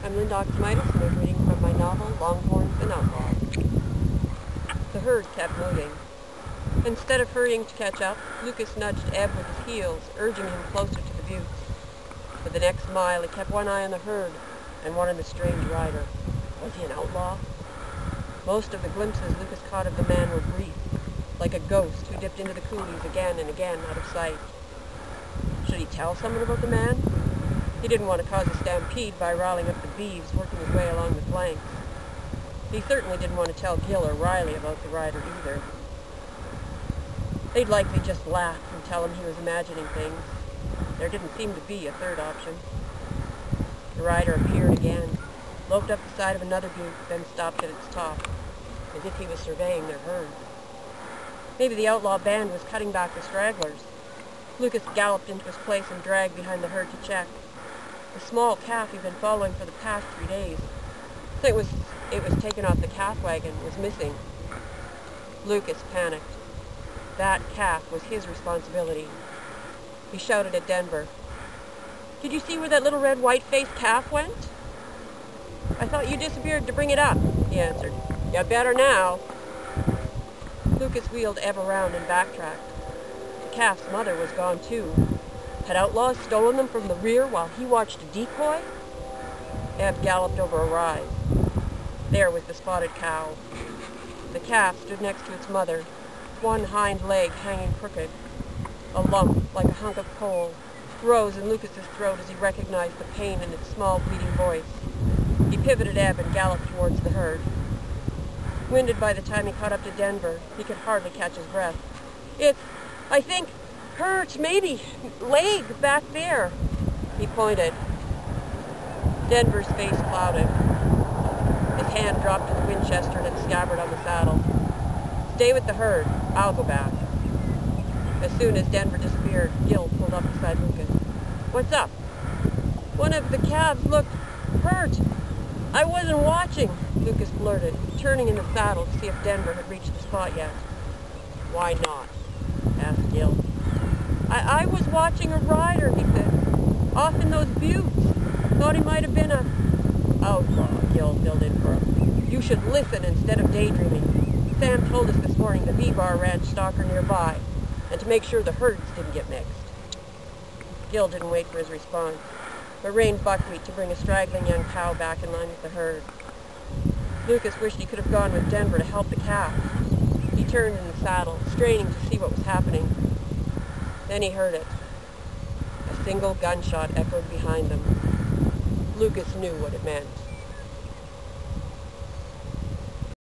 I'm Aksomitis, and I'm reading from my novel, Longhorns and Outlaws. The herd kept moving. Instead of hurrying to catch up, Lucas nudged Eb with his heels, urging him closer to the buttes. For the next mile, he kept one eye on the herd and one on the strange rider. Was he an outlaw? Most of the glimpses Lucas caught of the man were brief, like a ghost who dipped into the coulees again and again out of sight. Should he tell someone about the man? He didn't want to cause a stampede by riling up the beeves working his way along the flanks. He certainly didn't want to tell Gil or Riley about the rider either. They'd likely just laugh and tell him he was imagining things. There didn't seem to be a third option. The rider appeared again, loped up the side of another butte, then stopped at its top, as if he was surveying their herd. Maybe the outlaw band was cutting back the stragglers. Lucas galloped into his place and dragged behind the herd to check. The small calf he'd been following for the past 3 days. It was taken off the calf wagon, was missing. Lucas panicked. That calf was his responsibility. He shouted at Denver. "Did you see where that little red white-faced calf went?" "I thought you disappeared to bring it up," he answered. "You better now." Lucas wheeled Eb around and backtracked. The calf's mother was gone too. Had outlaws stolen them from the rear while he watched a decoy? Eb galloped over a rise. There was the spotted cow. The calf stood next to its mother, one hind leg hanging crooked. A lump, like a hunk of coal, rose in Lucas's throat as he recognized the pain in its small, bleeding voice. He pivoted Eb and galloped towards the herd. Winded by the time he caught up to Denver, he could hardly catch his breath. I think, hurt, maybe, leg back there." He pointed. Denver's face clouded. His hand dropped to the Winchester and its scabbard on the saddle. "Stay with the herd. I'll go back." As soon as Denver disappeared, Gil pulled up beside Lucas. "What's up?" "One of the calves looked hurt. I wasn't watching," Lucas blurted, turning in the saddle to see if Denver had reached the spot yet. "Why not?" asked Gil. I was watching a rider," he said, "off in those buttes. Thought he might have been a—" "Outlaw," Gil filled in for him. "You should listen instead of daydreaming. Sam told us this morning the V-Bar Ranch stalker nearby, and to make sure the herds didn't get mixed." Gil didn't wait for his response, but reined buckwheat to bring a straggling young cow back in line with the herd. Lucas wished he could have gone with Denver to help the calf. He turned in the saddle, straining to see what was happening. Then he heard it. A single gunshot echoed behind them. Lucas knew what it meant.